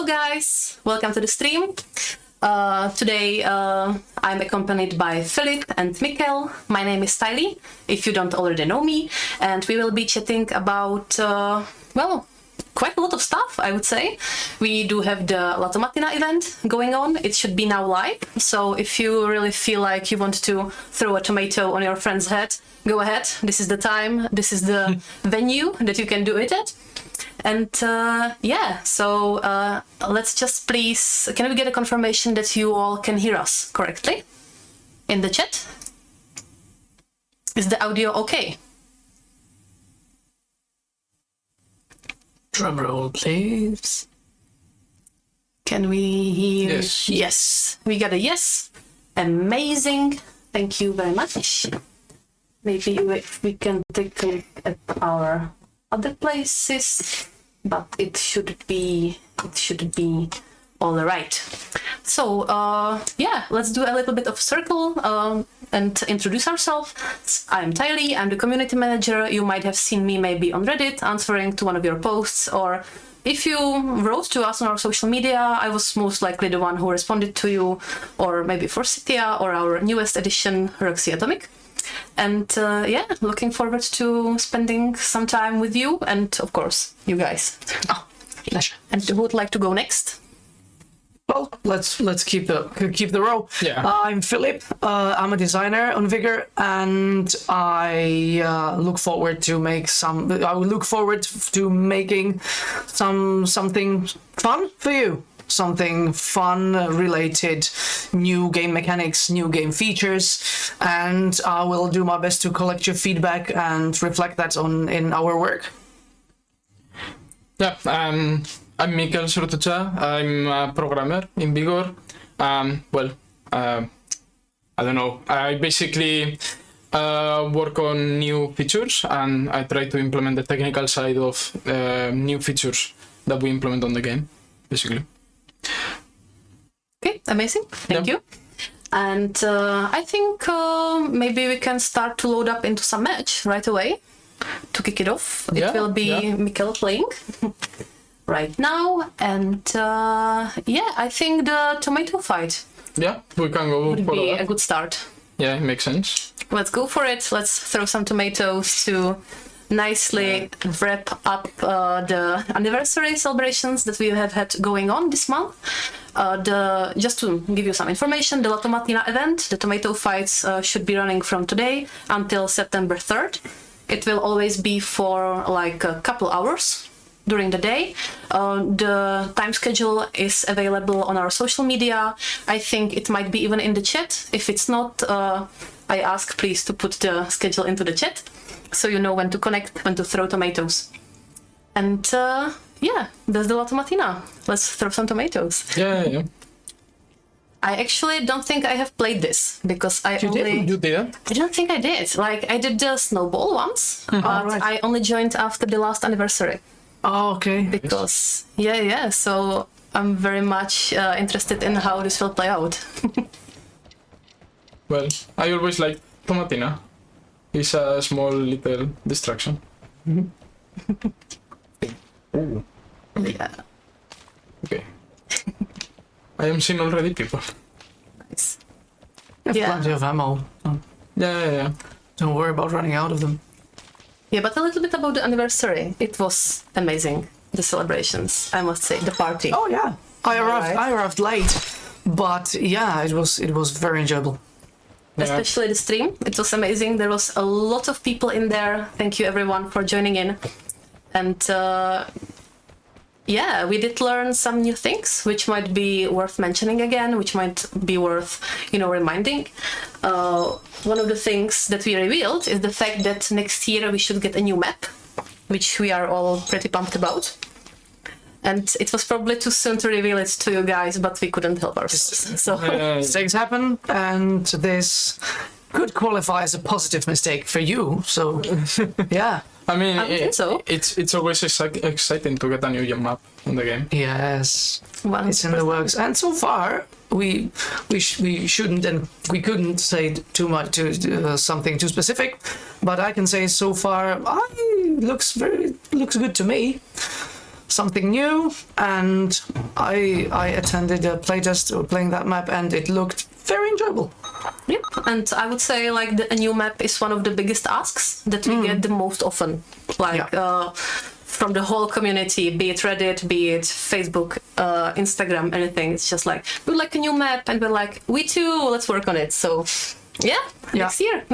Hello guys, welcome to the stream. Today I'm accompanied by Filip and Mikel. My name is TayLee, if you don't already know me, and we will be chatting about, well, quite a lot of stuff, I would say. We do have the Tomatina event going on. It should be now live, so if you really feel like you want to throw a tomato on your friend's head, go ahead. This is the time, this is the venue that you can do it at. And yeah, so let's just please, can we get a confirmation that you all can hear us correctly in the chat? Is the audio okay? Drum roll, please. Can we hear? Yes. Yes, we got a yes. Amazing. Thank you very much. Maybe we can take a look at our other places, but it should be all right. So yeah, let's do a little bit of circle and introduce ourselves. I'm TayLee, I'm the community manager. You might have seen me maybe on Reddit answering to one of your posts, or if you wrote to us on our social media, I was most likely the one who responded to you, or maybe for Citia or our newest edition, Roxy Atomic. And yeah, looking forward to spending some time with you and, of course, you guys. Oh, pleasure. And who would like to go next? Well, let's keep the row. Yeah. I'm Filip. I'm a designer on Vigor, and I look forward to making something fun for you. Something fun related, new game mechanics, new game features, and I will do my best to collect your feedback and reflect that in our work. Yeah, I'm Mikel Sertutxa. I'm a programmer in Vigor. Well, I don't know. I basically work on new features, and I try to implement the technical side of new features that we implement on the game, basically. Okay, amazing. Thank you. And I think maybe we can start to load up into some match right away to kick it off. Yeah, it will be Mikel playing right now. And yeah, I think the tomato fight Yeah, we can go would for be that. a good start. Yeah, it makes sense. Let's go for it. Let's throw some tomatoes to nicely wrap up the anniversary celebrations that we have had going on this month. Just to give you some information, the Tomatina event, the tomato fights, should be running from today until September 3rd. It will always be for like a couple hours during the day. The time schedule is available on our social media. I think it might be even in the chat. If it's not, I ask please to put the schedule into the chat, so you know when to connect, when to throw tomatoes. And yeah, that's the Tomatina. Let's throw some tomatoes. Yeah. I actually don't think I have played this, because You did? I don't think I did. Like, I did the snowball once, but right. I only joined after the last anniversary. Oh, okay. Because, yeah, so I'm very much interested in how this will play out. Well, I always like Tomatina. It's a small little distraction. Ooh. Yeah, Okay. I am seeing already people. nice. You have Yeah. plenty of ammo. Yeah. Don't worry about running out of them. Yeah, but a little bit about the anniversary. It was amazing, the celebrations, I must say, the party. Oh yeah, I Right. arrived late, but yeah, it was very enjoyable. Especially the stream. It was amazing. There was a lot of people in there. Thank you everyone for joining in. And yeah, we did learn some new things, which might be worth mentioning again, which might be worth, reminding. One of the things that we revealed is the fact that next year we should get a new map, which we are all pretty pumped about. And it was probably too soon to reveal it to you guys, but we couldn't help ourselves. So Things happen, and this could qualify as a positive mistake for you. So yeah, I mean, I think so. It's always exciting to get a new map in the game. yes, well, it's in the works. And so far, we shouldn't and we couldn't say too much to something too specific, but I can say so far, looks good to me. something new, and I attended a playtest playing that map, and it looked very enjoyable. Yep, and I would say like a new map is one of the biggest asks that we get the most often. Like from the whole community, be it Reddit, be it Facebook, Instagram, anything. It's just like, we like a new map, and we're like, we too, let's work on it. So next year.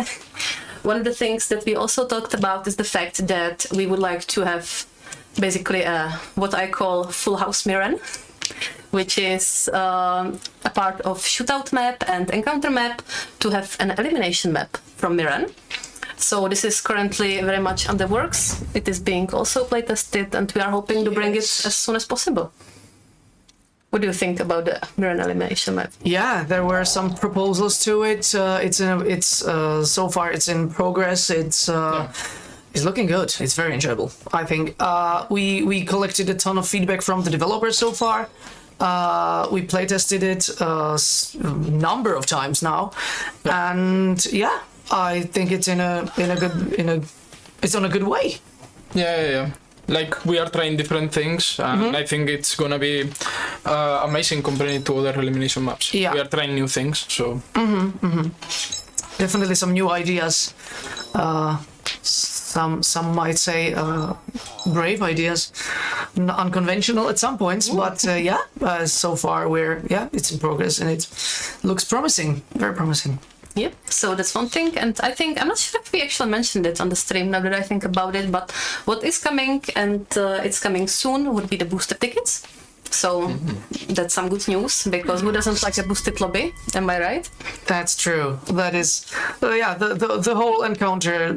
One of the things that we also talked about is the fact that we would like to have basically what I call full house Miran, which is a part of shootout map and encounter map, to have an elimination map from Miran. So this is currently very much under works. It is being also playtested, and we are hoping to bring it as soon as possible. What do you think about the Miran elimination map? Yeah, there were some proposals to it. So far it's in progress. It's looking good. It's very enjoyable, I think. We collected a ton of feedback from the developers so far. We playtested it a number of times now, and yeah, I think it's it's on a good way. Yeah. Like, we are trying different things, and I think it's gonna be amazing compared to other elimination maps. Yeah. We are trying new things, so... Definitely some new ideas. Some might say brave ideas, unconventional at some points, but so far it's in progress, and it looks promising, very promising. Yep, so that's one thing, and I think, I'm not sure if we actually mentioned it on the stream now that I think about it, but what is coming, and it's coming soon, would be the booster tickets. So that's some good news, because who doesn't like a boosted lobby, am I right? That's true. That is, the whole encounter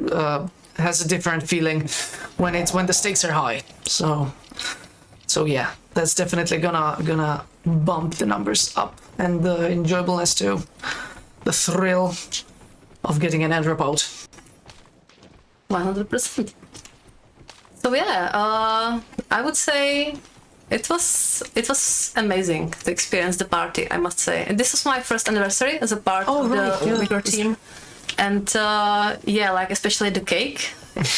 has a different feeling when the stakes are high. So yeah, that's definitely gonna bump the numbers up, and the enjoyableness too. The thrill of getting an airdrop out. 100%. So yeah, I would say it was amazing to experience the party, I must say. And this was my first anniversary as a part of the Vigor team. And like especially the cake.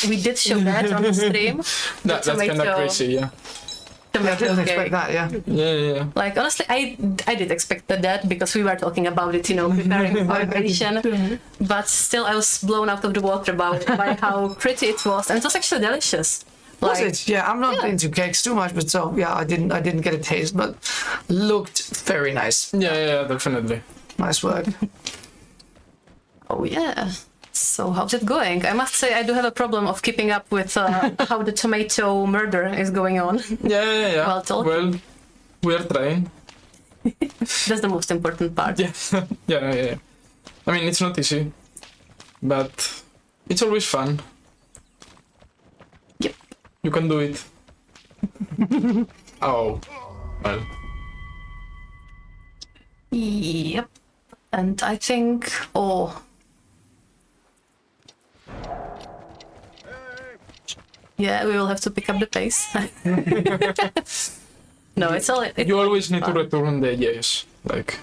We did show that on the stream. That's kind of crazy, yeah. I didn't expect that, Yeah. Like, honestly, I did expect that, because we were talking about it, preparing for preparation. But still, I was blown out of the water by how pretty it was, and it was actually delicious. Was it? Yeah, I'm not into cakes too much, but so yeah, I didn't get a taste, but looked very nice. Yeah, definitely. Nice work. Oh yeah. So how's it going? I must say I do have a problem of keeping up with how the tomato murder is going on. Yeah. Well, we are trying. That's the most important part. Yeah. I mean, it's not easy, but it's always fun. Yep. You can do it. Oh, well. Yep. And I think, yeah, we will have to pick up the pace. No, it's all... You always need to return the yes, like...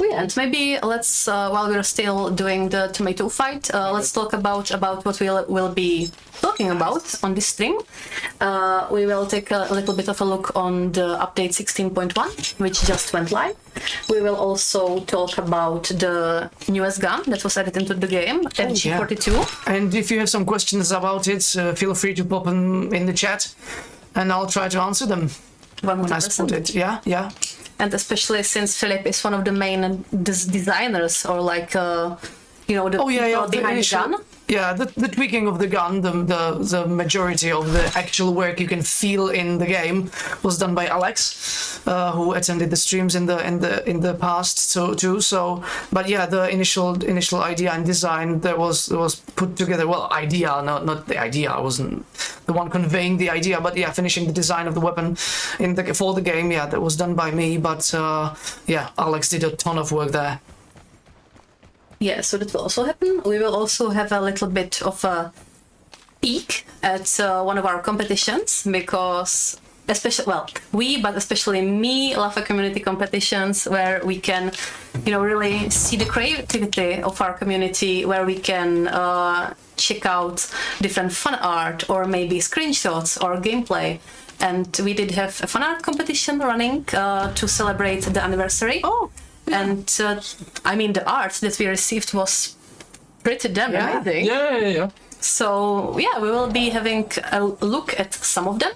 Yeah, and maybe let's, while we're still doing the tomato fight, let's talk about what we'll be talking about on this stream. We will take a little bit of a look on the update 16.1, which just went live. We will also talk about the newest gun that was added into the game, FG42. And if you have some questions about it, feel free to pop them in the chat, and I'll try to answer them 100%. when I spot it. Yeah. And especially since Filip is one of the main designers, or like, the people behind the gun. Yeah, the tweaking of the gun, the majority of the actual work you can feel in the game was done by Alex, who attended the streams in the past too. So, but yeah, the initial idea and design that was put together. Well, idea, not the idea. I wasn't the one conveying the idea, but yeah, finishing the design of the weapon for the game. Yeah, that was done by me. But Alex did a ton of work there. Yeah, so that will also happen. We will also have a little bit of a peek at one of our competitions, because especially me love a community competitions where we can, really see the creativity of our community, where we can check out different fan art or maybe screenshots or gameplay. And we did have a fan art competition running to celebrate the anniversary. Oh. And I mean, the art that we received was pretty damn amazing. Yeah. So yeah, we will be having a look at some of them.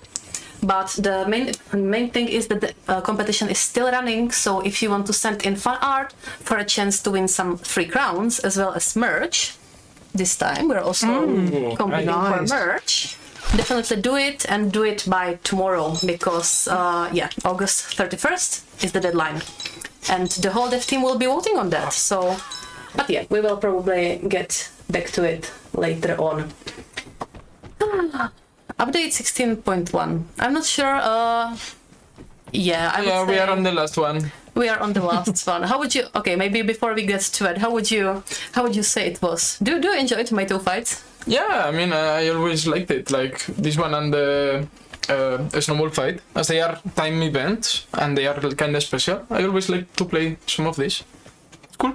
But the main thing is that the competition is still running. So if you want to send in fan art for a chance to win some free crowns as well as merch, this time we're also competing for merch. Definitely do it, and do it by tomorrow, because August 31st is the deadline, and the whole dev team will be voting on that. So, but yeah, we will probably get back to it later on. Update 16.1. I'm not sure. I would say We are on the last one. we are on the last one. How would you? Okay, maybe before we get to it, how would you say it was? Do you enjoy tomato fights? Yeah, I mean, I always liked it, like this one and the snowball fight, as they are time events and they are kind of special. I always like to play some of these. It's cool.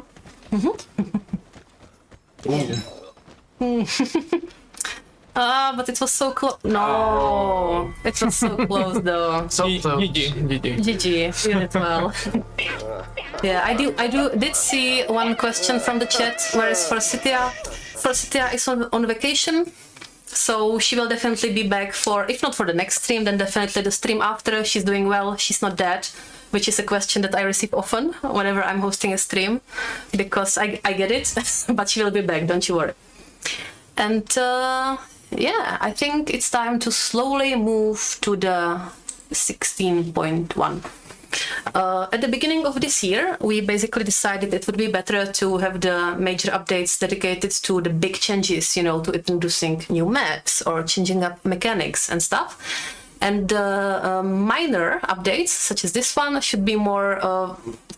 But it was so close. No, it was so close though. So close. GG, you did well. Yeah, I did see one question from the chat. Where is Forsythia? Forsythia is on vacation, so she will definitely be back for, if not for the next stream, then definitely the stream after. She's doing well, she's not dead, which is a question that I receive often whenever I'm hosting a stream, because I get it, but she will be back, don't you worry. And I think it's time to slowly move to the 16.1. At the beginning of this year, we basically decided it would be better to have the major updates dedicated to the big changes, to introducing new maps or changing up mechanics and stuff. And minor updates, such as this one, should be more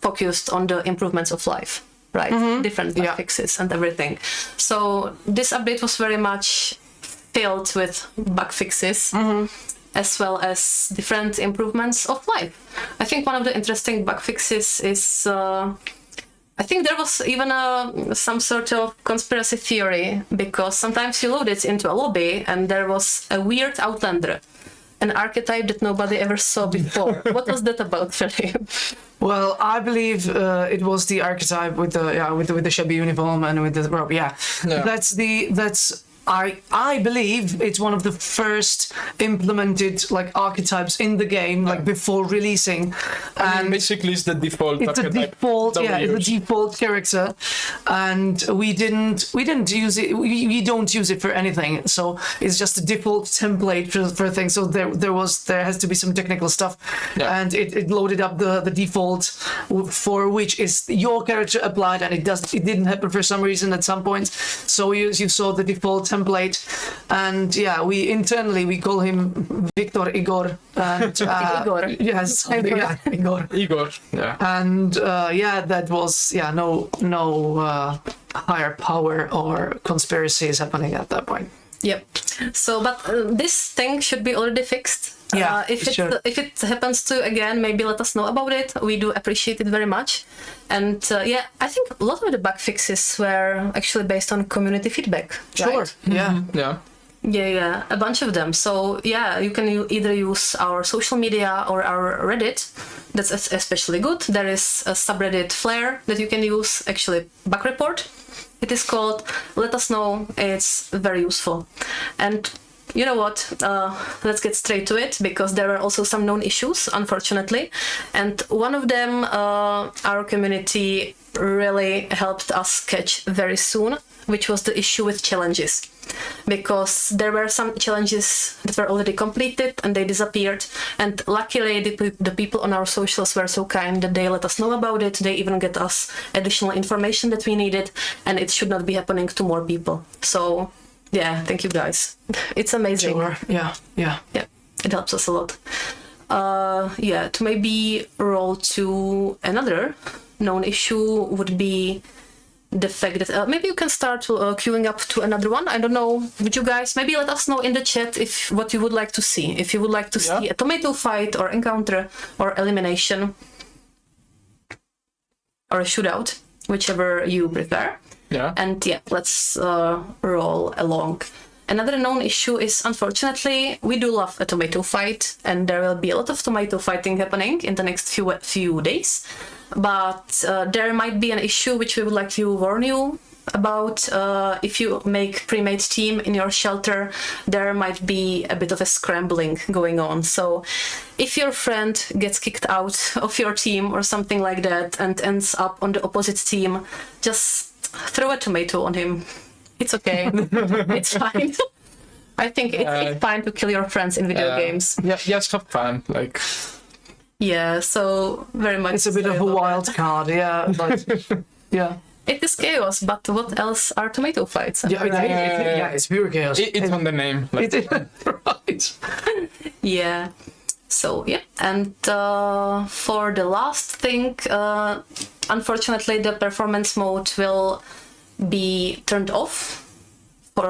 focused on the improvements of life, right? Different bug fixes and everything. So this update was very much filled with bug fixes. As well as different improvements of life. I think one of the interesting bug fixes is, I think there was even some sort of conspiracy theory, because sometimes you load it into a lobby and there was a weird outlander, an archetype that nobody ever saw before. What was that about, Filip? Well, I believe it was the archetype with the shabby uniform and with the robe. Yeah. I believe it's one of the first implemented archetypes in the game, before releasing. And basically it's the default it's archetype. It's the default character, and we didn't use it. We don't use it for anything, so it's just a default template for things. So there has to be some technical stuff, and it loaded up the default for which is your character applied, and it didn't happen for some reason at some point. So you saw the default template, and we internally call him Victor Igor, and Igor. Yes, Igor. Igor, yeah. And that was no higher power or conspiracies happening at that point. Yep. So, but this thing should be already fixed. If it happens to again, maybe let us know about it. We do appreciate it very much. And I think a lot of the bug fixes were actually based on community feedback. Sure. Right? Yeah, a bunch of them. So you can either use our social media or our Reddit. That's especially good. There is a subreddit Flare that you can use, actually bug report. It is called. Let us know. It's very useful. And you know what? Let's get straight to it, because there are also some known issues, unfortunately. And one of them, our community really helped us catch very soon, which was the issue with challenges. Because there were some challenges that were already completed and they disappeared. And luckily, the people on our socials were so kind that they let us know about it. They even get us additional information that we needed, and it should not be happening to more people. So, thank you guys. It's amazing. Sure. Yeah. It helps us a lot. To maybe roll to another known issue would be the fact that maybe you can start queuing up to another one. I don't know. Would you guys maybe let us know in the chat if what you would like to see? If you would like to see a tomato fight or encounter or elimination or a shootout, whichever you prefer. Yeah. And yeah, let's roll along. Another known issue is, unfortunately, we do love a tomato fight, and there will be a lot of tomato fighting happening in the next few days. But there might be an issue which we would like to warn you about. If you make pre-made team in your shelter, there might be a bit of a scrambling going on. So if your friend gets kicked out of your team or something like that and ends up on the opposite team, just throw a tomato on him. It's okay. It's fine. I think it's fine to kill your friends in video games. Yeah, just have fun. Like, yeah, so very much. It's a bit of a wild card, yeah. But, yeah. It is chaos, but what else are tomato fights? Yeah, it's pure chaos. it's on the name. Like, Right. Yeah. So yeah, and for the last thing, unfortunately, the performance mode will be turned off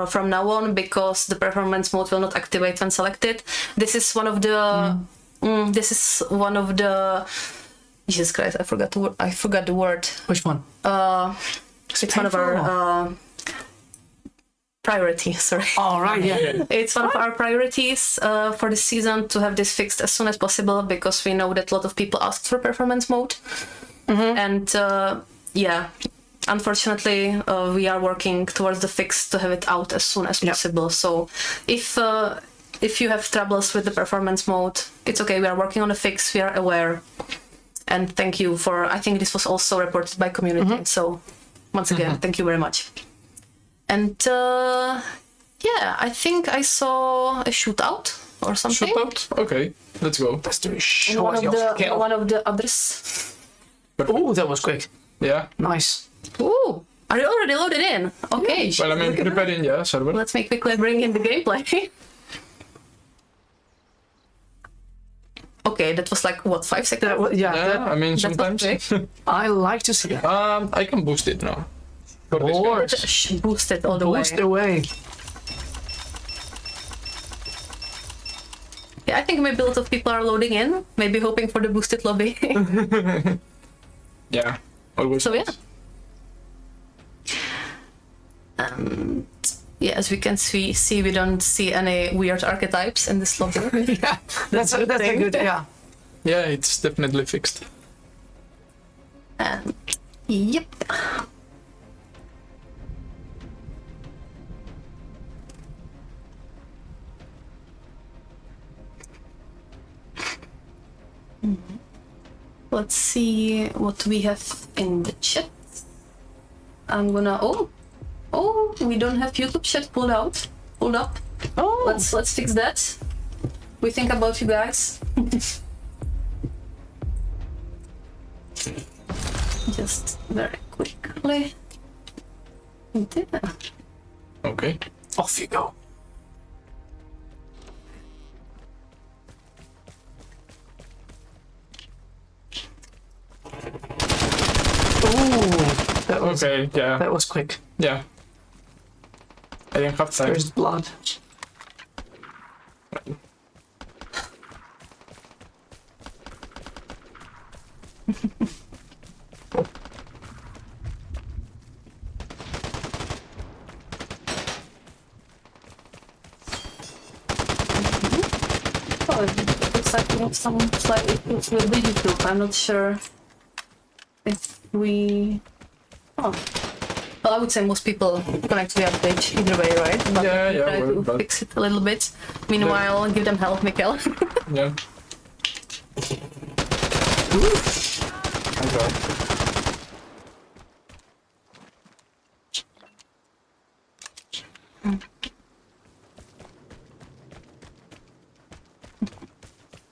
from now on because the performance mode will not activate when selected. This is one of the. Jesus Christ! I forgot the word. Which one? It's one of our priority. Sorry. Oh, right, yeah. It's one of our priorities for this season to have this fixed as soon as possible because we know that a lot of people asked for performance mode, and yeah. Unfortunately, we are working towards the fix to have it out as soon as possible. So, if you have troubles with the performance mode, it's okay. We are working on a fix. We are aware, and thank you for. I think this was also reported by community. So, once again, thank you very much. And yeah, I think I saw a shootout or something. shootout? Okay, let's go. Let's do a And one of the others. Oh, that was quick. Yeah. Nice. Ooh, are you already loaded in? Okay. Well, I mean, preparing, yeah, server. Let's make quickly bring in the gameplay. Okay, that was like what, 5 seconds? Yeah, I mean, sometimes. I like to see it. I can boost it now. For this guy. Boost it all the way. Boost away. Yeah, I think maybe a lot of people are loading in, maybe hoping for the boosted lobby. Yeah, always. So yeah. And yeah, as we can see, we don't see any weird archetypes in this lobby. Yeah, that's a good, yeah. Yeah, it's definitely fixed. And yep. Let's see what we have in the chat. I'm gonna oh, we don't have YouTube chat pulled up. Oh, Let's fix that. We think about you guys. Just very quickly. There. Okay. off you go. Ooh, that was Okay, yeah. that was quick. Yeah. I didn't have time. There's blood. Oh, it looks like we have some slight issues with YouTube. I'm not sure if we... Oh. Well, I would say most people connect to the update either way, right? But Yeah, we yeah, try well, to but- fix it a little bit. Meanwhile, give them help, Mikel. Yeah. Okay.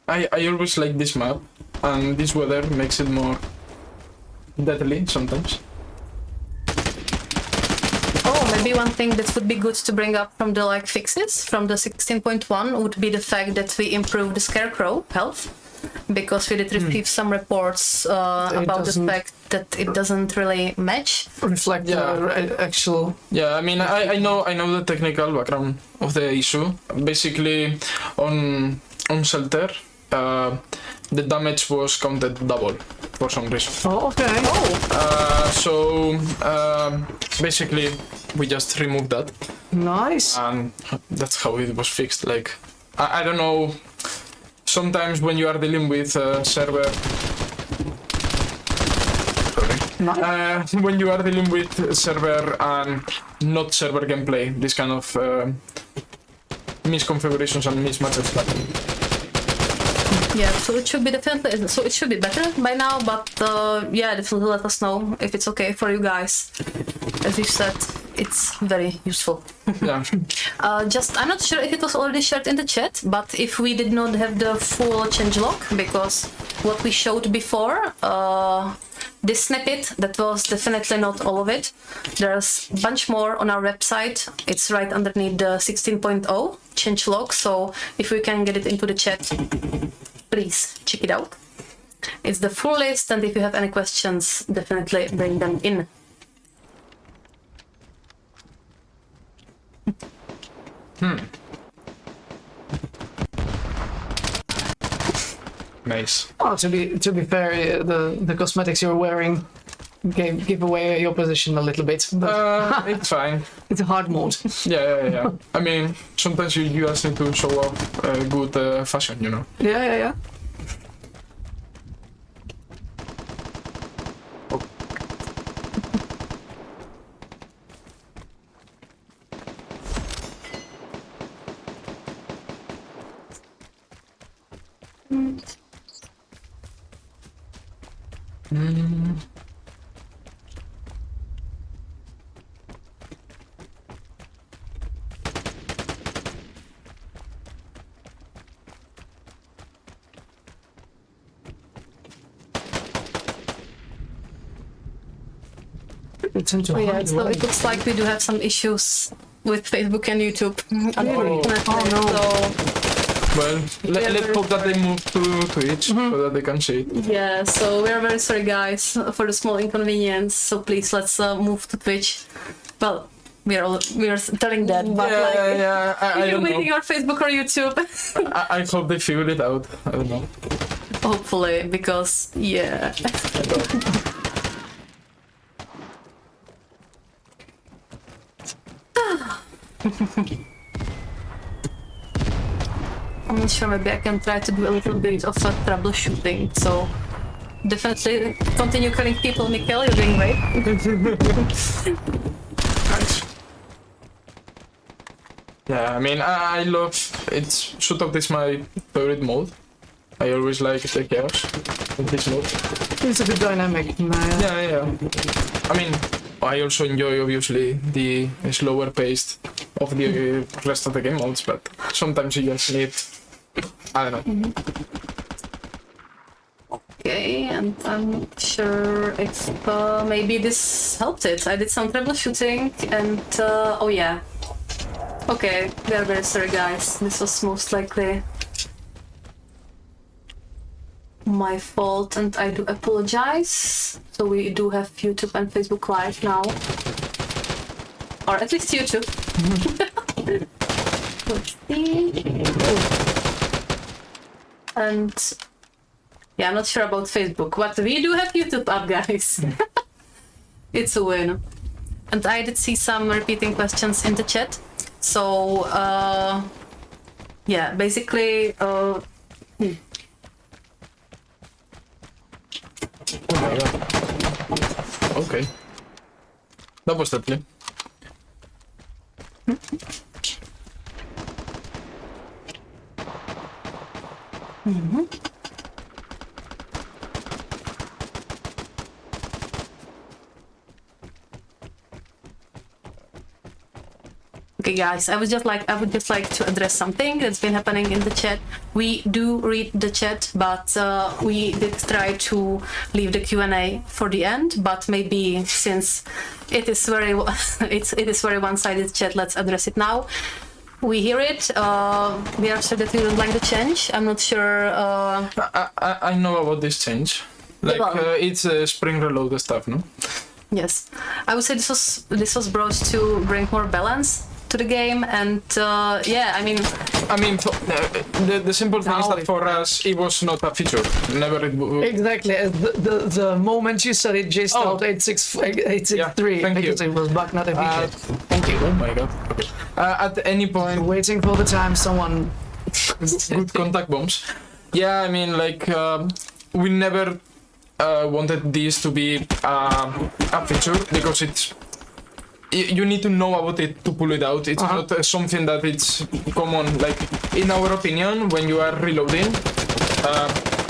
I always like this map, and this weather makes it more deadly sometimes. Oh, maybe one thing that would be good to bring up from the fixes from the 16.1 would be the fact that we improved the scarecrow health, because we did receive some reports about the doesn't- fact that it doesn't really match. Reflect Yeah. the actual. Yeah, I mean, I know the technical background of the issue. Basically, on shelter, the damage was counted double. for some reason. Oh, okay. So basically, we just removed that, Nice. and that's how it was fixed. Like, I don't know. Sometimes when you are dealing with server, when you are dealing with server and not server gameplay, this kind of misconfigurations and mismatches happen. Yeah, so it should be definitely, so it should be better by now, but yeah, definitely let us know if it's okay for you guys. As you said, it's very useful. Yeah. Just, I'm not sure if it was already shared in the chat, but if we did not have the full changelog, because what we showed before, this snippet, that was definitely not all of it. There's a bunch more on our website. It's right underneath the 16.0 changelog, so if we can get it into the chat, please check it out. It's the full list, and if you have any questions, definitely bring them in. Nice. Oh, to be fair, the cosmetics you're wearing give away your position a little bit. But It's fine. it's a hard mode. Yeah. I mean, sometimes you just need to show off good fashion, you know. Yeah. It's into Oh, yeah, hard so way. it looks like we do have some issues with Facebook and YouTube. Unfortunately. Oh, no. So, Well, let's hope that they move to Twitch so that they can see it. yeah, so we're very sorry, guys, for the small inconvenience. So please, let's move to Twitch. Well, we are telling that, but like, Yeah. I if you're don't waiting know. on Facebook or YouTube, I hope they figure it out. I don't know. hopefully, because yeah. I'm not sure, maybe I can try to do a little bit of troubleshooting, so definitely continue killing people, Mikel, you're doing great. Nice. Yeah, I mean, I love it's shootout is my favorite mode. I always like the chaos in this mode. It's a good dynamic. Yeah. I mean, I also enjoy obviously the slower pace of the rest of the game modes, but sometimes you just need, I don't know. Okay, and I'm not sure if maybe this helped it. I did some troubleshooting and oh yeah. Okay, we're very sorry, guys. This was most likely my fault, and I do apologize. So we do have YouTube and Facebook Live now, or at least YouTube. Let's see. And yeah, I'm not sure about Facebook, but we do have YouTube up, guys. It's a win. And I did see some repeating questions in the chat. So yeah, basically Okay. That was deadly. okay, guys, I would just like to address something that's been happening in the chat. We do read the chat, but we did try to leave the Q&A for the end. But maybe since it is very it is very one-sided chat, let's address it now. We hear it. We are sure that you don't like the change. I'm not sure. I know about this change. Like it's spring reload stuff, no? Yes, I would say this was brought to bring more balance to the game, and yeah, I mean, I mean, the simple thing is that for us, it was not a feature. Never it Exactly. The moment you said it just out 863 thank because you. it was bug, not a feature. Thank you. Oh my god. Okay. At any point, Waiting for the time someone. good contact bombs. Yeah, I mean, like, we never wanted this to be a feature because it's. You need to know about it to pull it out. It's not something that it's common. Like, in our opinion, when you are reloading,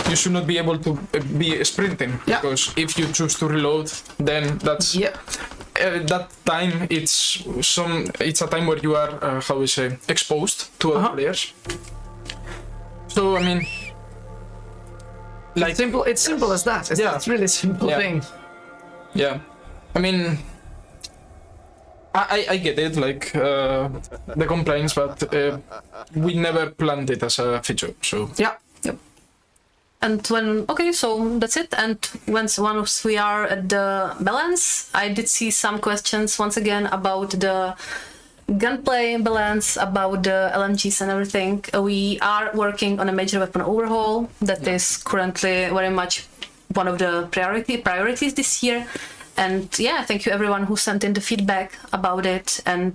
you should not be able to be sprinting. Yeah. Because if you choose to reload, then that's that time. It's a time where you are how we say exposed to other players. So I mean, like It's simple as that. It's really simple thing. Yeah, I mean, I get it, like the complaints, but we never planned it as a feature. So Yeah. And so that's it. And once we are at the balance, I did see some questions once again about the gunplay balance, about the LMGs and everything. We are working on a major weapon overhaul that is currently very much one of the priorities this year. And yeah, thank you everyone who sent in the feedback about it. And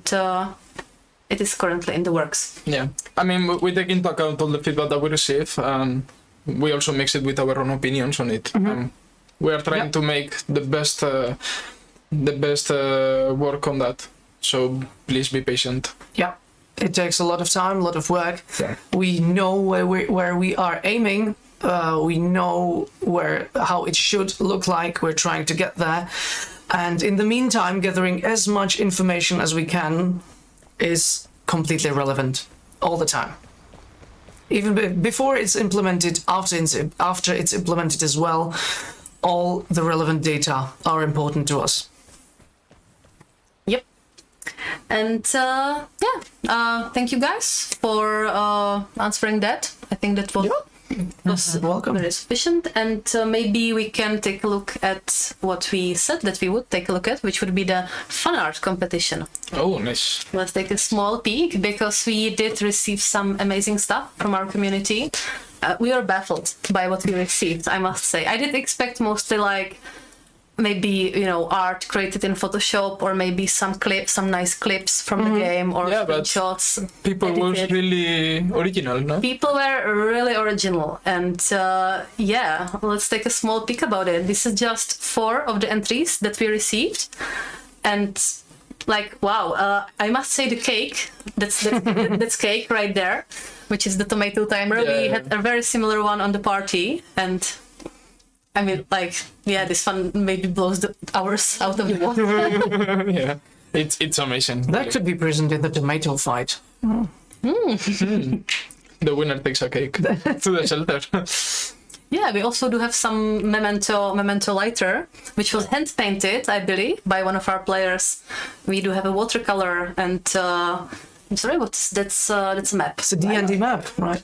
it is currently in the works. yeah, I mean, we take into account all the feedback that we receive, and we also mix it with our own opinions on it. We are trying to make the best work on that. So please be patient. Yeah. It takes a lot of time, a lot of work. Yeah. We know where we are aiming. We know how it should look like. We're trying to get there. And in the meantime, gathering as much information as we can is completely relevant all the time. Even before it's implemented, after it's implemented as well, all the relevant data are important to us. Yep. And thank you guys for answering that. I think that was Welcome. very sufficient. And maybe we can take a look at what we said that we would take a look at, which would be the fan art competition. Oh, nice. Let's take a small peek because we did receive some amazing stuff from our community. We are baffled by what we received, I must say. I did expect mostly like maybe, art created in Photoshop, or maybe some nice clips from the game, or screenshots. People were really original, no? People were really original, and let's take a small peek about it. This is just 4 of the entries that we received, and wow, I must say the cake, that's cake right there, which is the tomato timer. We had a very similar one on the party, and I mean, this one maybe blows ours out of the water. Yeah, it's amazing. That could be present in the tomato fight. The winner takes a cake to the shelter. Yeah, we also do have some memento lighter, which was hand painted, I believe, by one of our players. We do have a watercolor, and I'm sorry, that's a map. It's a D&D map, right?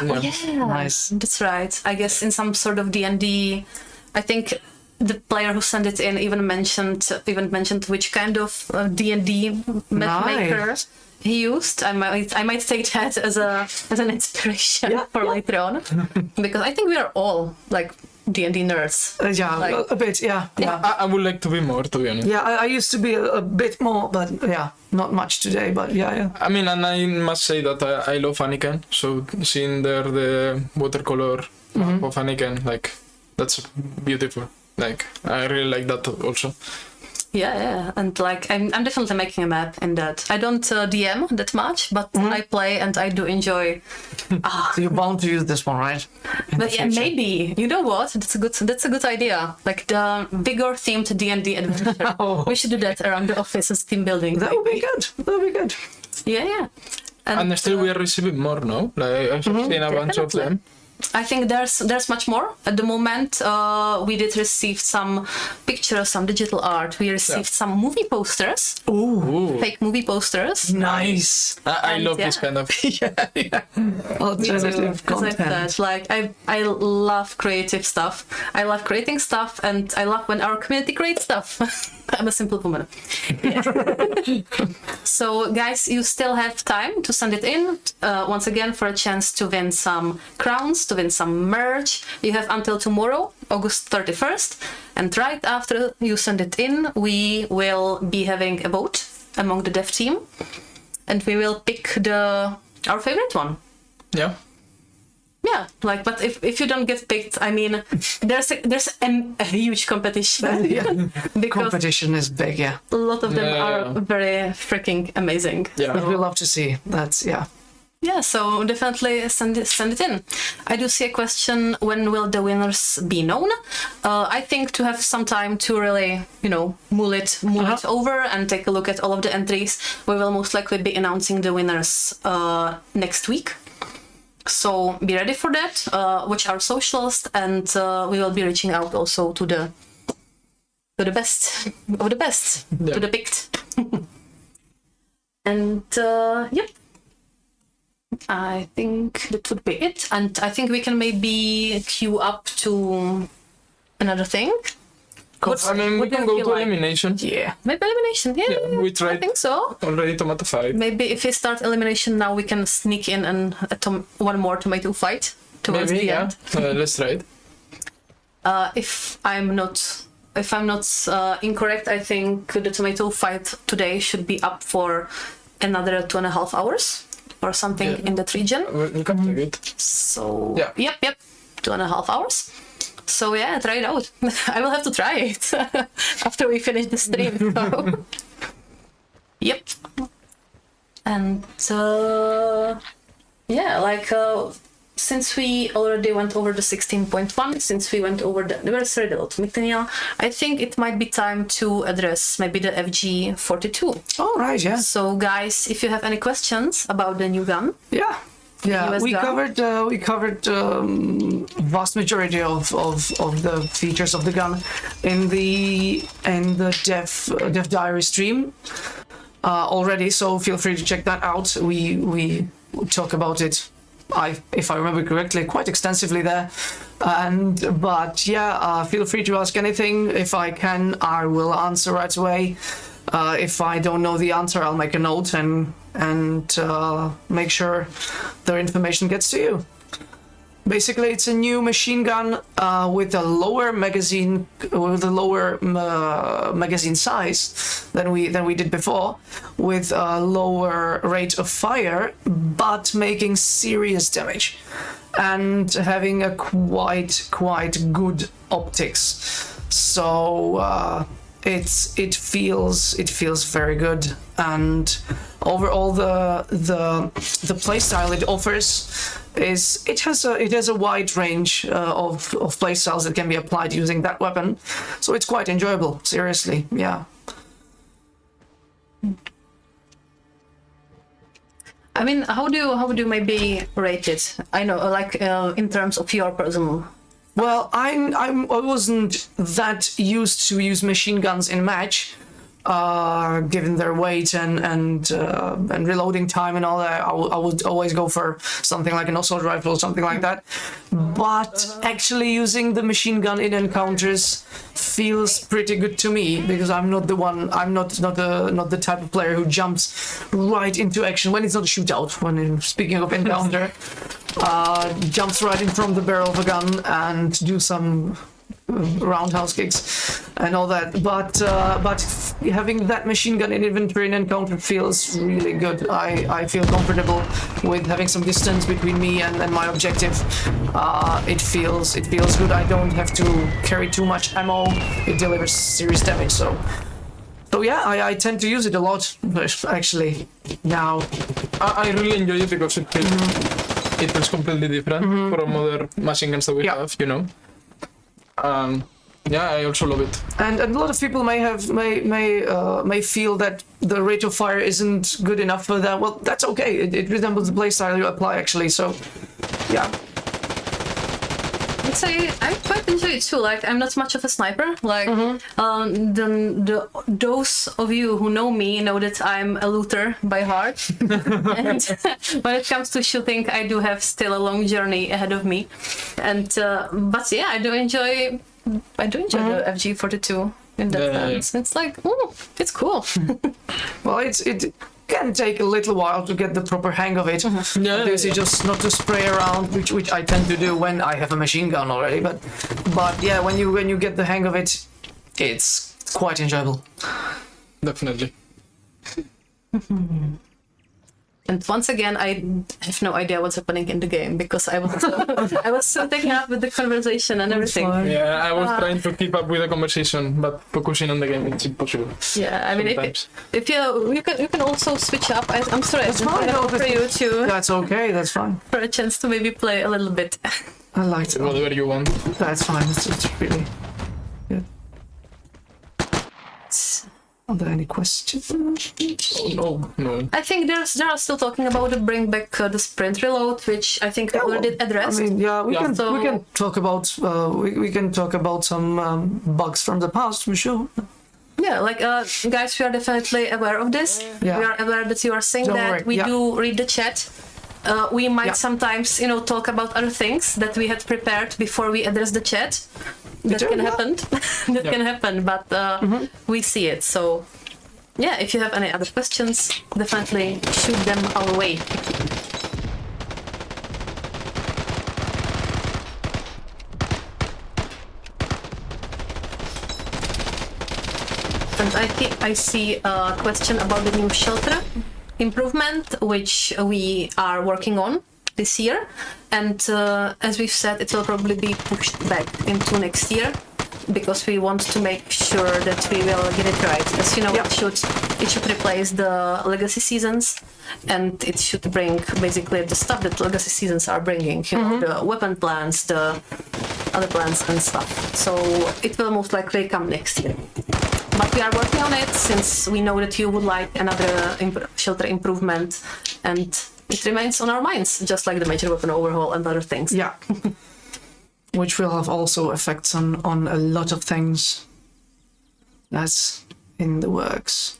Oh, yeah, Nice. That's right. I guess in some sort of D&D, I think the player who sent it in even mentioned which kind of D&D map maker he used. I might take that as an inspiration for later on, because I think we are all D&D nerds. A bit, yeah. I would like to be more, to be honest. Yeah, I used to be a bit more, but not much today, but yeah. I mean, and I must say that I love Anakin, so seeing there the watercolor of Anakin, that's beautiful. I really like that also. Yeah, and I'm definitely making a map in that. I don't DM that much, but I play and I do enjoy. So you're bound to use this one, right? But yeah, maybe. You know what? That's a good idea. The Vigor themed D&D adventure. We should do that around the office as team building. That would be good. Yeah. And still we are receiving more, no? I've seen a bunch of them. I think there's much more at the moment. We did receive some pictures, some digital art. We received some movie posters. Ooh. Fake movie posters. Nice. I love this kind of alternative content. As I said, I love creative stuff. I love creating stuff, and I love when our community creates stuff. I'm a simple woman. Yeah. So, guys, you still have time to send it in. Once again, for a chance to win some crowns, to win some merch. You have until tomorrow, August 31st. And right after you send it in, we will be having a vote among the dev team. And we will pick our favorite one. Yeah. Yeah, like, but if you don't get picked, I mean, there's a huge competition. Yeah. Because Competition is big, yeah. a lot of them Yeah. are very freaking amazing. Yeah. But we love to see. That's, yeah. Yeah, so definitely send it in. I do see a question, when will the winners be known? I think to have some time to really, mull it over and take a look at all of the entries, we will most likely be announcing the winners next week. So be ready for that. Watch our socials, and we will be reaching out also to the best of the best, Yeah. to the picked. And yep, I think that would be it. And I think we can maybe queue up to another thing. I mean, we what do can you go feel to like? elimination. Yeah. Maybe elimination. Yeah, Yeah, we I tried think so. already Tomato 5. Maybe if we start elimination now, we can sneak in one more tomato fight towards Maybe, the yeah. end. Let's try it. If I'm not incorrect, I think the tomato fight today should be up for another 2.5 hours or something Yeah. in that region. We can check it. So Yeah. yep, 2.5 hours. So yeah, try it out. I will have to try it after we finish the stream. So. Yep. And yeah, like since we already went over the 16.1, since we went over the anniversary, the Tomatina, I think it might be time to address maybe the FG42. All right, yeah. So guys, if you have any questions about the new gun, Yeah. Yeah, US we gun? covered vast majority of the features of the gun in the dev diary stream already. So feel free to check that out. We talk about it, if I remember correctly, quite extensively there. But feel free to ask anything. If I can, I will answer right away. If I don't know the answer, I'll make a note and make sure their information gets to you. Basically, it's a new machine gun with a lower magazine size than we did before, with a lower rate of fire, but making serious damage and having a quite good optics. So it feels very good, and overall the playstyle it offers it has a wide range of playstyles that can be applied using that weapon, so it's quite enjoyable. Seriously, yeah. I mean, how would you maybe rate it? I know, like in terms of your personal. Well, I wasn't that used to use machine guns in match, given their weight and reloading time and all that. I would always go for something like an assault rifle or something like that. But actually using the machine gun in encounters feels pretty good to me, because I'm not the one. I'm not the type of player who jumps right into action when it's not a shootout. Speaking of encounter. Jumps right in from the barrel of a gun and do some roundhouse kicks and all that. But having that machine gun in inventory and encounter feels really good. I feel comfortable with having some distance between me and my objective. It feels good. I don't have to carry too much ammo. It delivers serious damage. So yeah, I tend to use it a lot, actually, now. I really enjoy it because it feels completely different from other machine guns that we have, Yeah, I also love it. And a lot of people may feel that the rate of fire isn't good enough for that. Well, that's okay. It resembles the playstyle you apply, actually. So, yeah. I'd say I quite enjoy it too. Like, I'm not much of a sniper. Like, those of you who know me know that I'm a looter by heart. And when it comes to shooting, I do have still a long journey ahead of me. And but yeah, I do enjoy the FG42. in that Yeah. sense. It's like, oh, it's cool. Well, it can take a little while to get the proper hang of it. Yeah, Obviously, just not to spray around, which I tend to do when I have a machine gun already. But yeah, when you get the hang of it, it's quite enjoyable. Definitely. And once again, I have no idea what's happening in the game because I was so taken up with the conversation and everything. fine. Yeah, I was trying to keep up with the conversation, but focusing on the game it's impossible. Yeah, I mean, Sometimes. if you can also switch up. I'm sorry, That's I'm fine, gonna no, offer you to That's okay. That's fine. for a chance to maybe play a little bit. I like it. Whatever you want. That's fine. It's really good. Are there any questions? Oh, no. I think they are still talking about the bring back the sprint reload, which I think we already addressed. I mean, yeah, we Yeah. can So- we can talk about we can talk about some bugs from the past for sure. Yeah, like guys, we are definitely aware of this. Yeah. We are aware that you are saying Don't that worry, we yeah. do read the chat. We might Yeah. sometimes, talk about other things that we had prepared before we address the chat. That do, can yeah. happen. That can happen, but we see it. So, yeah, if you have any other questions, definitely shoot them our way. And I see a question about the new shelter improvement, which we are working on this year. And as we've said, it will probably be pushed back into next year because we want to make sure that we will get it right. As you know, Yeah. it should replace the legacy seasons, and it should bring basically the stuff that legacy seasons are bringing. The weapon plans, the other plans and stuff. So it will most likely come next year. But we are working on it since we know that you would like another shelter improvement, and it remains on our minds, just like the major weapon overhaul and other things. Yeah. Which will have also effects on a lot of things. That's in the works.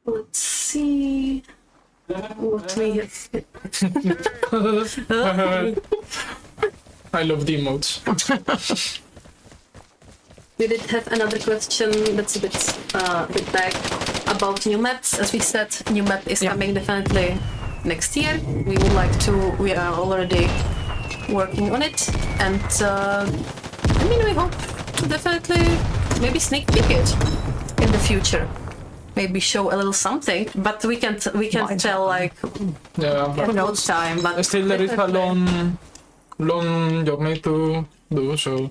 Let's see what we have. I love the emotes. We did have another question that's a bit back about new maps. As we said, new map is coming definitely next year. We are already working on it, and I mean, we hope to definitely maybe sneak peek it in the future. Maybe show a little something, but we can't tell like Yeah, but at no time. But still there is a long journey to do, so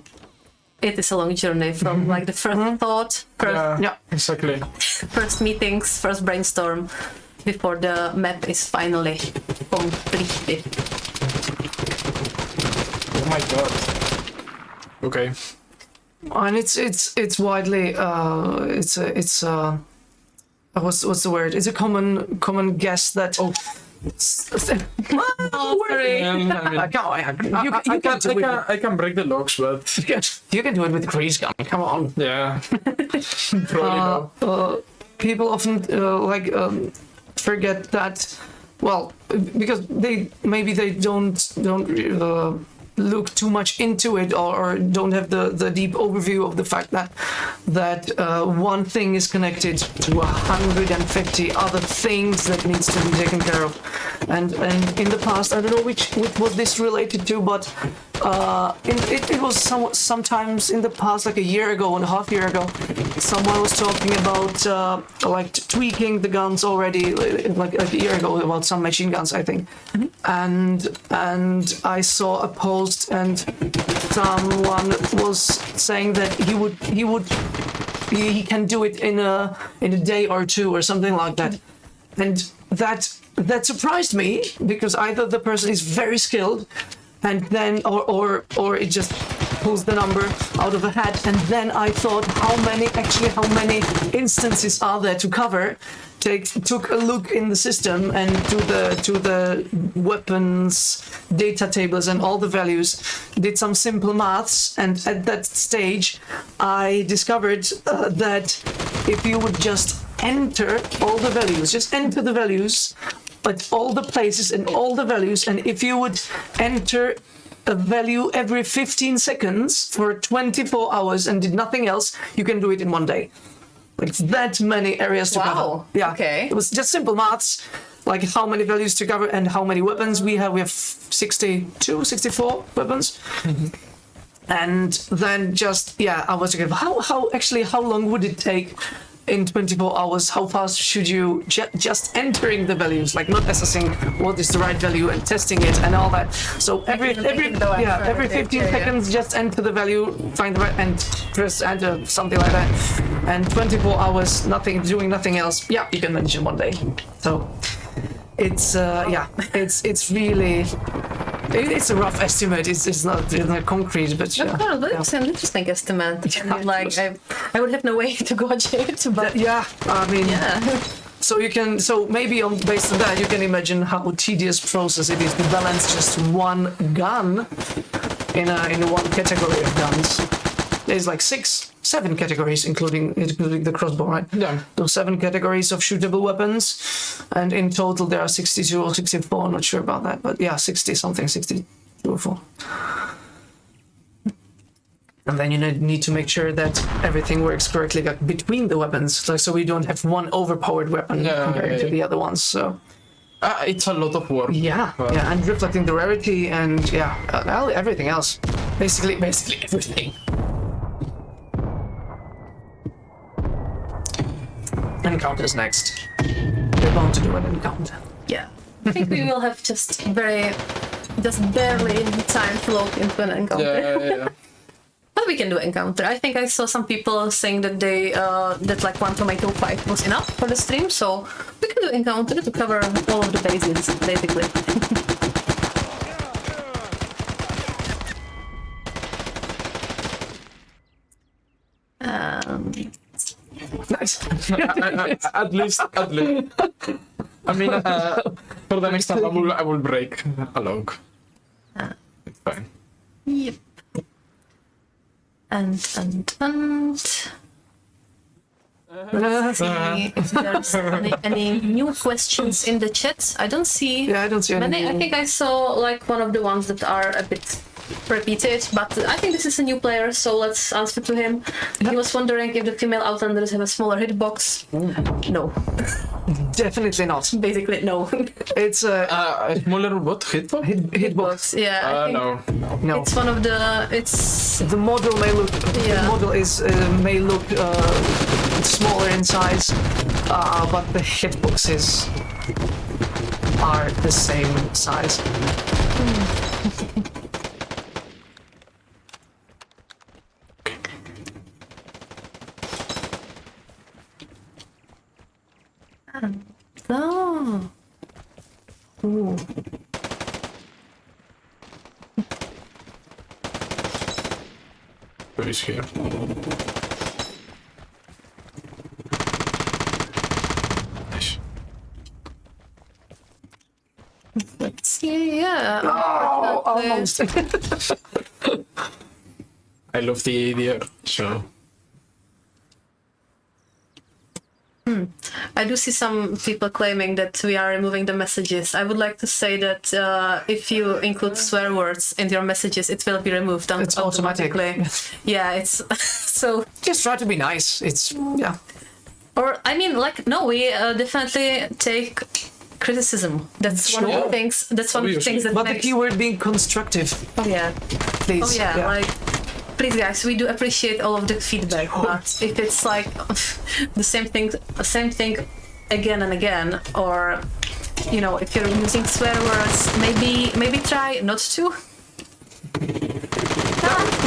it is a long journey from like the first thought, Yeah. exactly. first meetings, first brainstorm, before the map is finally completed. Oh my god. Okay. And it's widely what's the word? It's a common guess that Oh, sorry. come on, you can do it. I can break the locks, but You can do it with grease gun. Come on. yeah. Probably not. People often forget that. Well, because they don't look too much into it or don't have the deep overview of the fact that one thing is connected to 150 other things that needs to be taken care of. And in the past, I don't know which was this related to, but it was sometimes in the past, like a year ago and a half year ago, someone was talking about tweaking the guns already, like a year ago, about some machine guns, I think. And I saw a post and someone was saying that he can do it in a day or two or something like that. And that surprised me, because either the person is very skilled and then or it just pulls the number out of a hat, and then I thought how many instances are there to cover. Took a look in the system and to the weapons data tables and all the values, did some simple maths, and at that stage I discovered that if you would just enter all the values, but all the places and all the values, and if you would enter a value every 15 seconds for 24 hours and did nothing else, you can do it in one day. Like that many areas to cover. Wow. Yeah. Okay. It was just simple maths, like how many values to cover and how many weapons we have. We have 62, 64 weapons. And then just, I was like, how long would it take in 24 hours? How fast should you just entering the values, like not assessing what is the right value and testing it and all that. So every 15 seconds, just enter the value, find the right, and press enter, something like that. And 24 hours, doing nothing else. Yeah, you can manage in one day. So it's it's really. It's a rough estimate. It's not concrete, but Of course, but it's an interesting estimate. Yeah, I mean, like I would have no way to gauge it, but I mean, So you can, maybe based on that, you can imagine how tedious process it is to balance just one gun in one category of guns. There's like 7 categories, including the crossbow, right? Yeah. So 7 categories of shootable weapons, and in total there are 62 or 64. I'm not sure about that, but 60 something, 62 or 4. And then you need to make sure that everything works correctly, like between the weapons, so we don't have one overpowered weapon compared to the other ones. So it's a lot of work. And reflecting the rarity and everything else, basically everything. Encounters next. We're bound to do an encounter. yeah. I think we will have just barely time to look into an encounter. Yeah. But we can do encounter. I think I saw some people saying that they that like one tomato fight was enough for the stream, so we can do encounter to cover all of the bases, basically. Nice. At least. I mean, for the next time, I will break a log. It's fine. Yep. And let's see if there's any new questions in the chat. I don't see. Yeah, I don't see any. Many. I think I saw like one of the ones that are a bit repeated, but I think this is a new player, so let's answer to him. He was wondering if the female Outlanders have a smaller hitbox. No. Definitely not. Basically, no. It's a smaller what? Hitbox? Hitbox. Yeah, I think No. it's one of the. It's The model may look. Yeah. The model may look smaller in size, but the hitboxes are the same size. oh. Ooh. Who is here? Nice. Let's see. Yeah. Oh, almost. I love the idea, so. I do see some people claiming that we are removing the messages. I would like to say that if you include swear words in your messages, it will be removed It's automatically. Yeah, it's so. Just try to be nice. It's Or I mean, like, no, we definitely take criticism. That's one of the things. That's one of the things that. But the keyword being constructive. Oh yeah. Please. Oh yeah. Like. Please, guys, we do appreciate all of the feedback, but if it's like the same thing again and again, or if you're using swear words, maybe try not to.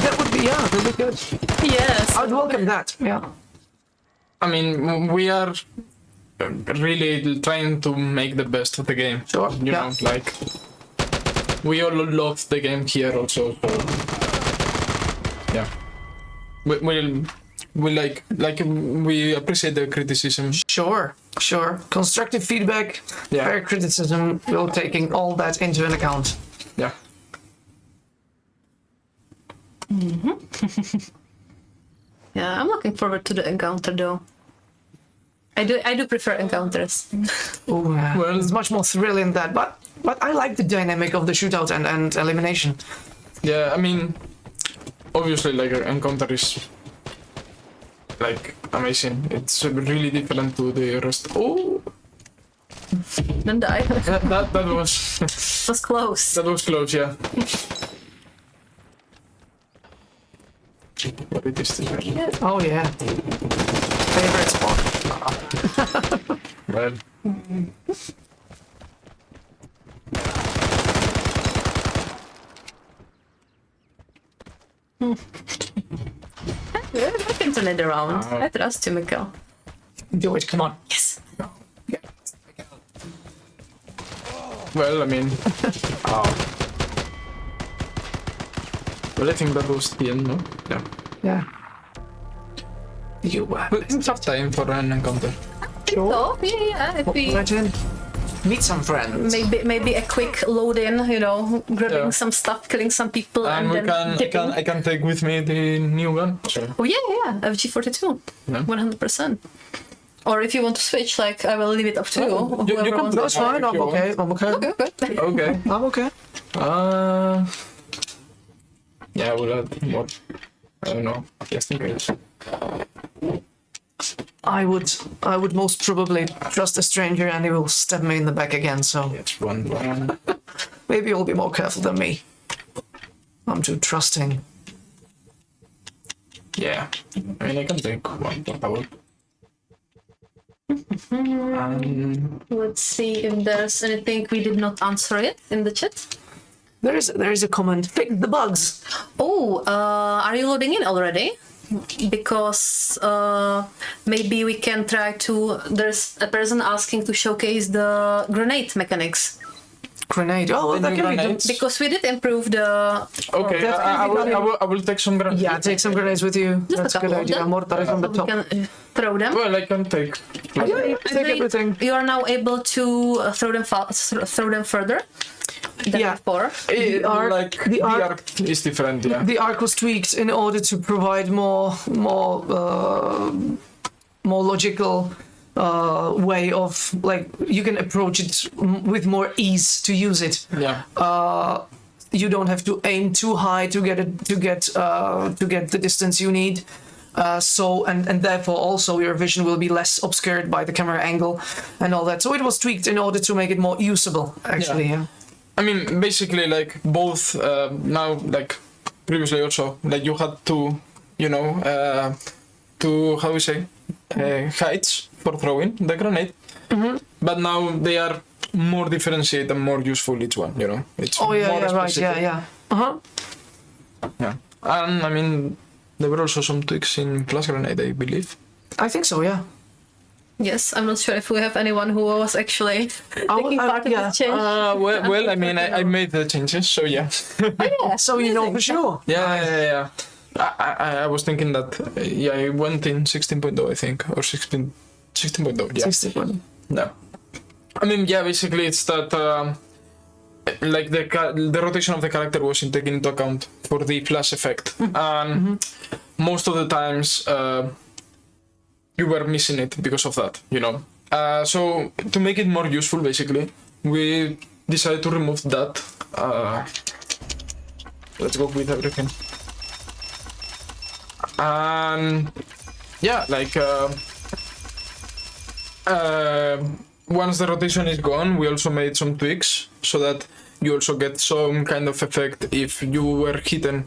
That would be good. Yes, I'd welcome that. Yeah. I mean, we are really trying to make the best of the game. Sure. You know, like we all love the game here also. So. Yeah, we like we appreciate the criticism. Sure. Constructive feedback, fair criticism. We're taking all that into an account. Yeah. Yeah, I'm looking forward to the encounter though. I do prefer encounters. Oh, well, there's much more thrill in that, but I like the dynamic of the shootout and elimination. Yeah, I mean, obviously, like, Encounter is, like, amazing. It's really different to the rest. Oh! Then die. That was... Was close. That was close, yeah. What it is this? Oh yeah. Favorite spot. Well... Yeah, I can turn it around. Oh. I trust you, Mikel. Do it, come on. Yes. Well, I mean... Well, I think that was the end, no? Yeah. Yeah. You But it's tough time for an Encounter. So, yeah, if we... Legend. Meet some friends. Maybe a quick load in, you know, grabbing Yeah. some stuff, killing some people, And and then dipping. I can take with me the new gun. So, Oh yeah, FG42, Yeah. 100%. Or if you want to switch, like I will leave it up to you. you whoever can- wants No, to- it's fine. I'm okay. I'm okay. Okay, okay. okay. I'm okay. Yeah, I will add more. I don't know. Just in case. I would most probably trust a stranger and he will stab me in the back again, so Yes, one. maybe you'll be more careful than me. I'm too trusting. Yeah. I mean, I can take one power. Let's see if there's anything we did not answer it in the chat. There is a comment. Fix the bugs. Oh, are you loading in already? Because maybe we can try to. There's a person asking to showcase the grenade mechanics Grenade. Oh, well, The that new can be done. grenades? because we did improve the. Okay, That can I be done. will take some grenades. Yeah, take some grenades with you. Just a That's a good couple of idea. them. Mortar is on the We top. can throw them. Well, I can take. Yeah, take everything. You are now able to throw them further than Yeah. before. arc- Like the the arc- arc is different. Yeah. The arc was tweaked in order to provide more logical way of, like, you can approach it with more ease to use it. Yeah. You don't have to aim too high to get the distance you need. And therefore also your vision will be less obscured by the camera angle and all that. So it was tweaked in order to make it more usable, actually. Yeah. I mean, basically, like both now, like previously also, like you had to, you know, to how we say, heights for throwing the grenade. Mm-hmm. But now they are more differentiated and more useful each one. You know, it's Oh yeah, more yeah, right, specific. yeah. Uh-huh. Yeah. And I mean, there were also some tweaks in Flash Grenade, I believe. I think so, yeah. Yes, I'm not sure if we have anyone who was actually taking part of yeah. this change. Well, I mean, I made the changes, so yeah. Yeah, So you know for sure. Yeah. I was thinking that, yeah, I went in 16.0, I think, or 16.0, yeah. 61. No. I mean, yeah, basically it's that, like the rotation of the character wasn't taken into account for the flash effect. And most of the times, you were missing it because of that, you know. So to make it more useful, basically, we decided to remove that. Let's go with everything. And yeah, like once the rotation is gone, we also made some tweaks so that you also get some kind of effect if you were hidden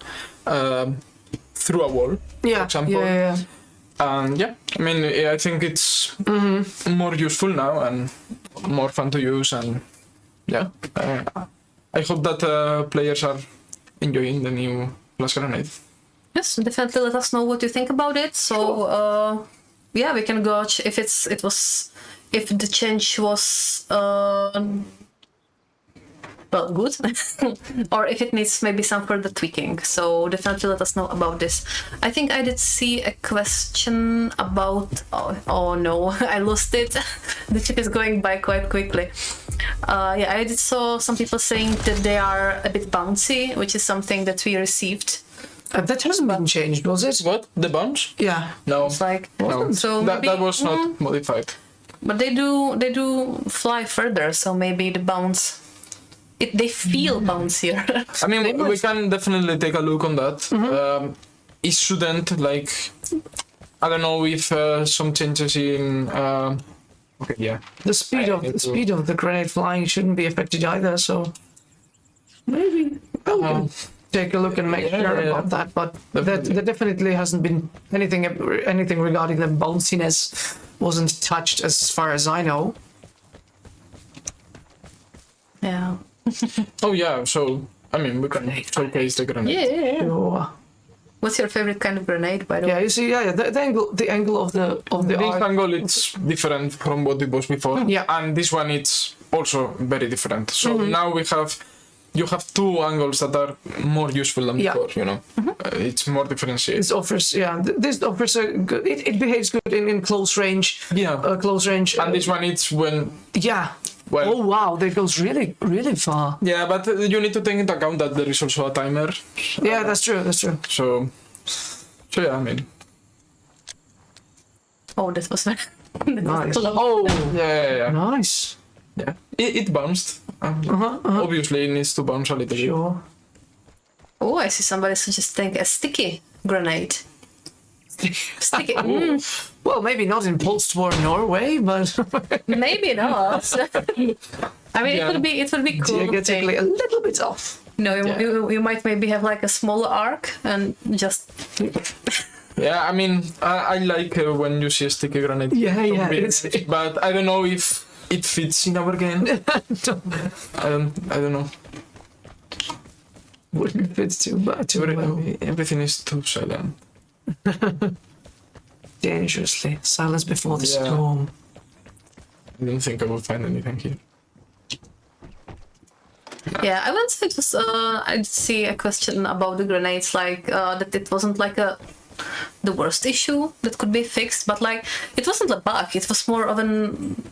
through a wall, for Yeah, example. yeah. And yeah, I mean, I think it's more useful now and more fun to use. And yeah, I hope that players are enjoying the new Flash Grenade. Yes, definitely let us know what you think about it. So yeah, we can gauge if if the change was well, good, or if it needs maybe some further tweaking. So definitely let us know about this. I think I did see a question about, oh no, I lost it. The chip is going by quite quickly. Yeah, I did saw some people saying that they are a bit bouncy, which is something that we received. That hasn't been changed, was it? What? The bounce? Yeah. No. It's like, No. so that maybe, was not modified. but they do fly further, so maybe the bounce they feel bouncier. I mean, we can definitely take a look on that. It shouldn't, like, I don't know if some changes in. Okay, yeah. The speed of the grenade flying shouldn't be affected either, so maybe we'll take a look and make sure about that. But there definitely hasn't been anything regarding the bounciness wasn't touched as far as I know. Yeah. Oh yeah. So I mean, we can showcase the grenade. Yeah. Sure. What's your favorite kind of grenade, by the way? Yeah, you see, the angle of the This arc. angle it's different from what it was before. Yeah. And this one it's also very different. So now you have two angles that are more useful than before, you know. It's more differentiated. This offers a good. It behaves good in close range. Yeah. Close range. And this one it's when well, oh wow, that goes really far. yeah, but you need to take into account that there is also a timer. Yeah, that's true. So yeah, I mean. Oh, that was very Nice. close. Oh yeah. Nice. Yeah. It bounced. Obviously, it needs to bounce a little bit. Sure. Oh, I see somebody suggesting a sticky grenade. Sticky. Well, maybe not in post-war Norway, but Maybe not. I mean, Yeah. it would be cool. geographically a little bit off. No, you might maybe have like a smaller arc and just. Yeah, I mean, I like when you see a sticky grenade. Yeah, It's, but I don't know if it fits in our game. I don't know. Wouldn't fit too well. Everything is too silent. Dangerously. Silence before the Yeah. storm. I don't think I will find anything here. Yeah, I would say it was. I'd see a question about the grenades, like that it wasn't like the worst issue that could be fixed, but like it wasn't a bug. It was more of an,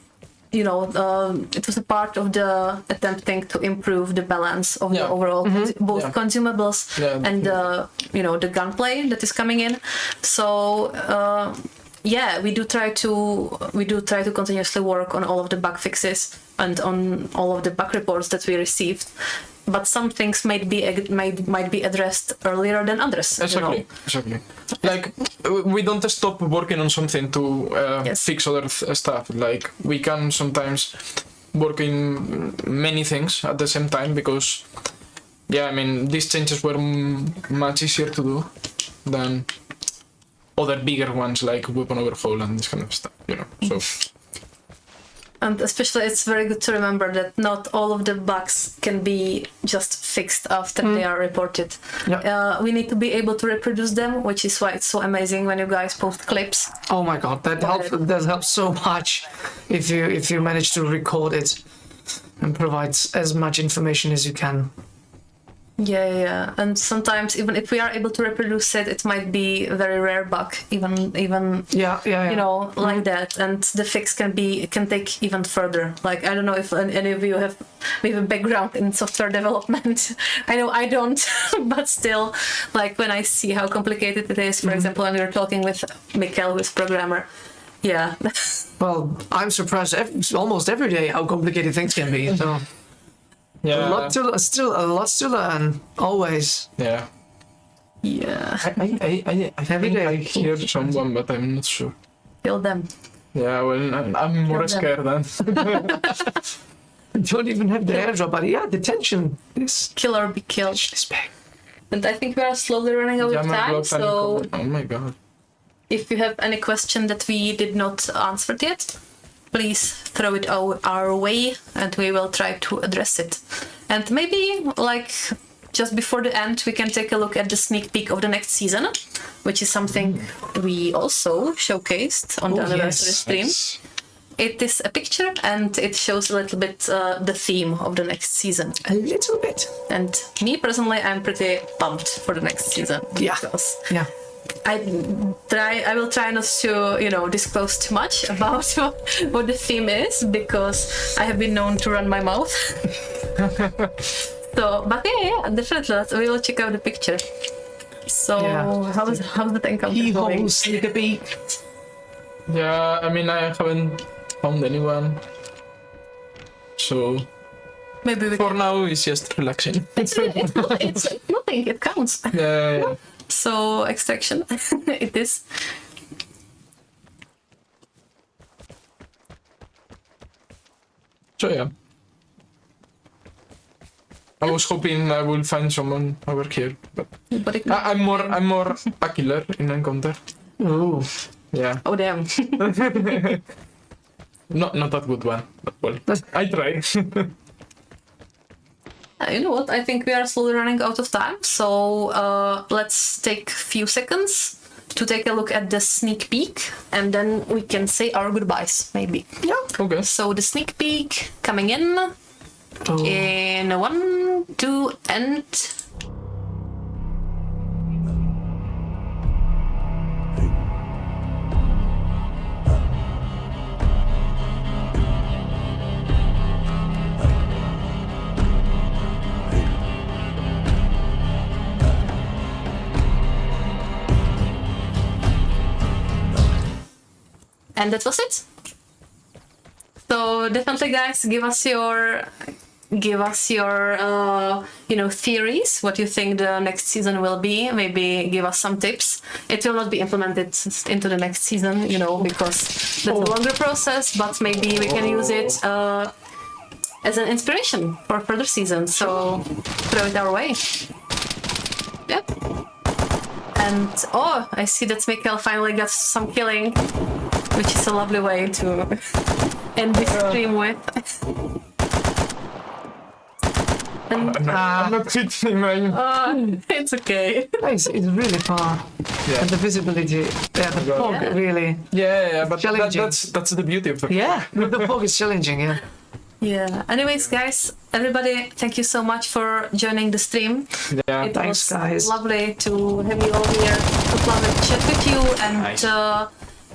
it was a part of the attempting to improve the balance of the overall both consumables and the gunplay that is coming in. So yeah, we do try to continuously work on all of the bug fixes and on all of the bug reports that we received. But some things might be addressed earlier than others. Exactly. Like we don't stop working on something to fix other stuff. Like we can sometimes work in many things at the same time because, I mean, these changes were much easier to do than other bigger ones like weapon overhaul and this kind of stuff. So. And especially, it's very good to remember that not all of the bugs can be just fixed after they are reported. Yeah. We need to be able to reproduce them, which is why it's so amazing when you guys post clips. Oh my god, that helps so much if you manage to record it and provide as much information as you can. Yeah. And sometimes, even if we are able to reproduce it, it might be a very rare bug, even like that. And the fix can take even further. Like, I don't know if any of you have maybe a background in software development. I know I don't, but still, like when I see how complicated it is, for example, when we were talking with Mikel, who is programmer. Yeah. Well, I'm surprised almost every day how complicated things can be. So. Yeah. A lot to learn, always. Yeah. Yeah. I think I hear someone, but I'm not sure. Kill them. Yeah, well, I'm more scared than. Don't even have the airdrop, but yeah, the tension is. Kill or be killed. Is big. And I think we are slowly running out of time, so Oh my god. if you have any question that we did not answer yet, please throw it our way and we will try to address it. And maybe, like, just before the end, we can take a look at the sneak peek of the next season, which is something we also showcased on the anniversary stream. Nice. It is a picture and it shows a little bit the theme of the next season. A little bit. And me personally, I'm pretty pumped for the next season. Yeah. Because Yeah. I will try not to, disclose too much about what the theme is, because I have been known to run my mouth. So, but yeah, definitely, we will check out the picture. So, how's the encounter going? Sneak a peek. Yeah, I mean, I haven't found anyone. So, maybe we For can... now, it's just relaxing. It's nothing, it counts. Yeah. So, extraction, it is. So yeah. I was hoping I will find someone over here, but But it I'm more a killer in Encounter. Ooh. Yeah. Oh, damn. Not that good one, but well, I try. You know what? I think we are slowly running out of time. So let's take a few seconds to take a look at the sneak peek, and then we can say our goodbyes, maybe. Yeah. Okay. So the sneak peek coming in in 1, 2, and... And that was it. So definitely, guys, give us your theories, what you think the next season will be. Maybe give us some tips. It will not be implemented into the next season, because that's a longer process, but maybe we can use it as an inspiration for further seasons. So throw it our way. Yeah. And I see that Mikel finally got some killing, which is a lovely way to end this stream with. And I'm not hitting my... it's okay. It's really far. Yeah. And the visibility, the fog Yeah. really. Yeah, but Challenging. that's the beauty of the... Yeah, the fog is challenging, yeah. Yeah. Anyways, guys, everybody, thank you so much for joining the stream. Yeah. It Thanks, was guys. lovely to have you all here to plan and chat with you. And Nice.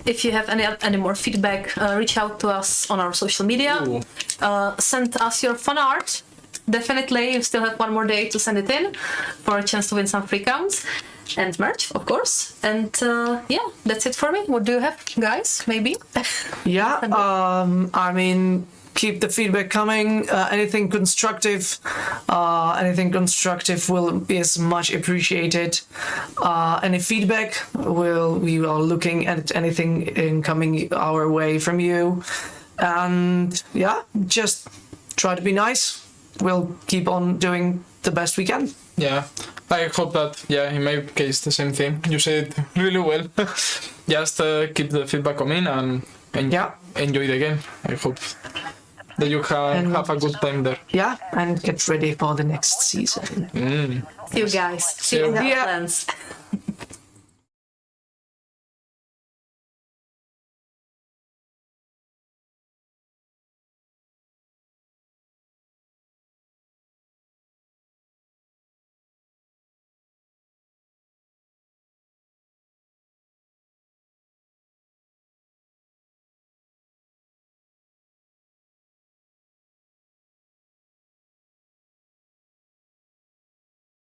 if you have any more feedback, reach out to us on our social media. Ooh. Send us your fun art. Definitely, you still have one more day to send it in for a chance to win some free counts and merch, of course. And yeah, that's it for me. What do you have, guys? Maybe? Yeah, I mean, keep the feedback coming. Anything constructive is much appreciated. Any feedback, we are looking at anything incoming our way from you. And yeah, just try to be nice. We'll keep on doing the best we can. Yeah, I hope that, in my case, the same thing. You said it really well. Just keep the feedback coming and enjoy the game. I hope that you have a good time there. Yeah, and get ready for the next season. See you guys. See you in the Yeah. plans.